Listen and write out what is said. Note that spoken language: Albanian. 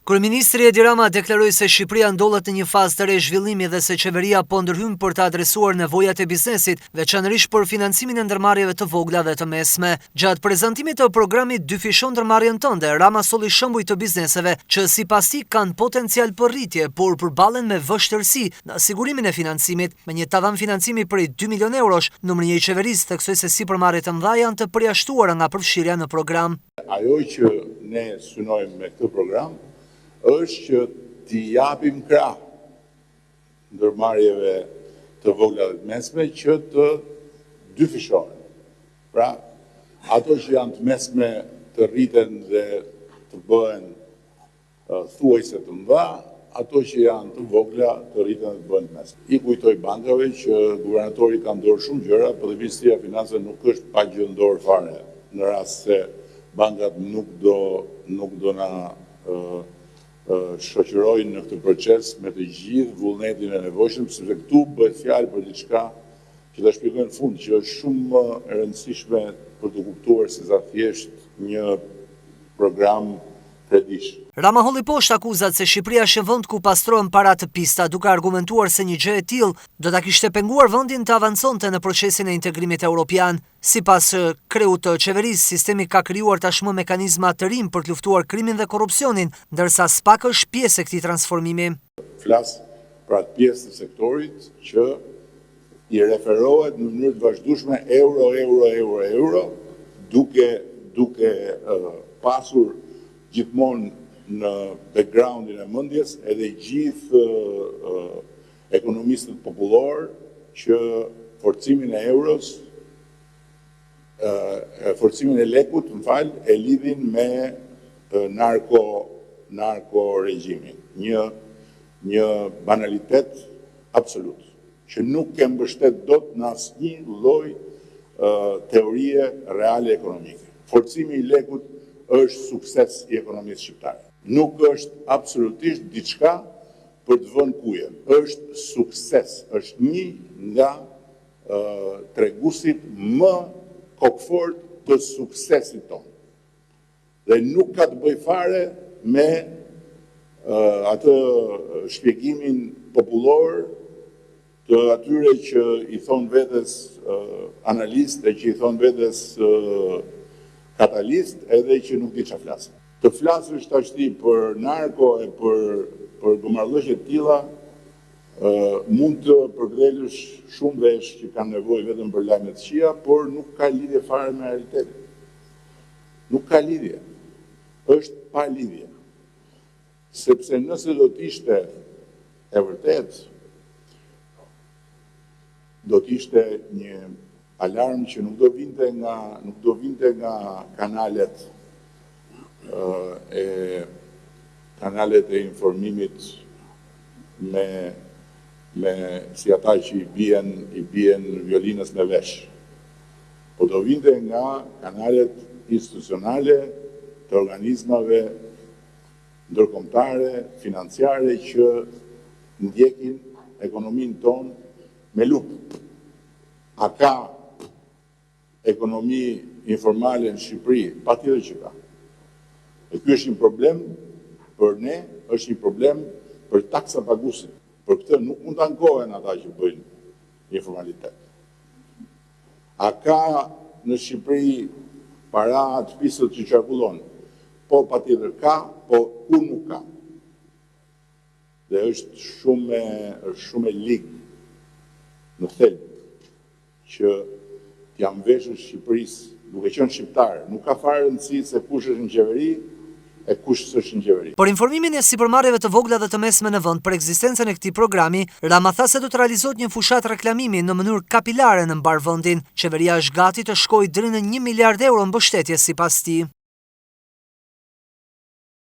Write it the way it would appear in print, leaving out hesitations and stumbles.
Kryeministri Edi Rama deklaroi se Shqipëria ndodhet në një fazë të re zhvillimi dhe se qeveria po ndërhyn për të adresuar nevojat e biznesit, veçanërisht për financimin e ndërmarrjeve të vogla dhe të mesme. Gjatë prezantimit të programit Dy fishon ndërmarrjen tënde, Rama solli shembuj të bizneseve që sipas tij kanë potencial për rritje, por përballen me vështirësi në sigurimin e financimit. Me një tavan financimi prej 2 milion eurosh, numri i qeverisë theksoi se sipërmarrjet të mëdha janë të përjashtuara nga përfshirja në program. Ajo që ne synojmë me këtë program është që t'i japim krah ndërmarrjeve të vogla dhe të mesme që të dyfishohen. Pra, ato që janë të mesme të rriten dhe të bëhen thuajse të mëdha, ato që janë të vogla të rriten dhe të bëhen të mesme. I kujtoj bankave që guvernatori ka ndorë shumë gjëra, por dhe Ministria e Financave nuk është pa gjë ndorë fare në rast se bankat nuk do na shoqërojnë në këtë proces me të gjithë vullnetin e nevojshëm, sepse këtu bëhet fjalë për diçka që ta shpjegoj në fund, që është shumë e rëndësishme për të kuptuar se sa thjesht një program kredish. Rama holli poshtë akuzat se Shqipëria është vend ku pastrohen parat të pista, duke argumentuar se një gjë e tillë do ta kishte penguar vendin të avanconte në procesin e integrimit evropian. Sipas kreut të qeverisë, sistemi ka krijuar tashmë mekanizma të rinj për të luftuar krimin dhe korrupsionin, ndërsa SPAK është pjesë e këtij transformimi. Flas për atë pjesë të sektorit që i referohet në mënyrë të vazhdueshme euro, duke pasur gjithmonë në backgroundin e mendjes edhe gjithë ekonomistët popullor që forcimin e euros, forcimin e lekut, e lidhin me narko regjimin. Një banalitet absolut, që nuk e mbështet dot në asnjë lloj teorie reale ekonomike. Forcimi i lekut është sukses i ekonomisë shqiptare. Nuk është absolutisht diçka për të vënë kuje. Është sukses, është një nga treguesit më kokfort të suksesit tonë. Dhe nuk ka të bëjë fare me atë shpjegimin popullor të atyre që i thon vetes analist e që i thon vetes katalist edhe që nuk di çfarë flasin. Të flasësh tashti për narko e për gomarrëllëqe të tilla, mund të përkthelesh shumë vesh që kanë nevojë vetëm për lajme të këqija, por nuk ka lidhje fare me realitetin. Nuk ka lidhje. Është pa lidhje. Sepse nëse do të ishte e vërtet, do të ishte një alarm që nuk do vinte nga kanalet e informimit me si ata që i bien violinës me vesh. Po do vinte nga kanalet institucionale të organizmave ndërkombëtare, financiare që ndjekin ekonominë tonë me lupë. A ka ekonomi informale në Shqipëri? Patjetër që ka. E ky është një problem për ne, është një problem për taksa paguesit. Për këtë nuk mund të ankohen ata që bëjnë informalitet. A ka në Shqipëri para të pisët që qarkullon? Po patjetër ka, po ku nuk ka. Dhe është shumë e ligë në thelb që t'jam veshur Shqipërisë, duke qenë shqiptar, nuk ka fare rëndësi se kush është në qeveri e kush s'është në qeveri. Por informimin e sipërmarrjeve të vogla dhe të mesme në vend për ekzistencën e këtij programi, Rama tha se do të realizohet një fushat reklamimi në mënyrë kapilare në mbar vendin. Qeveria është gati të shkojë deri në 1 miliard euro mbështetje sipas tij.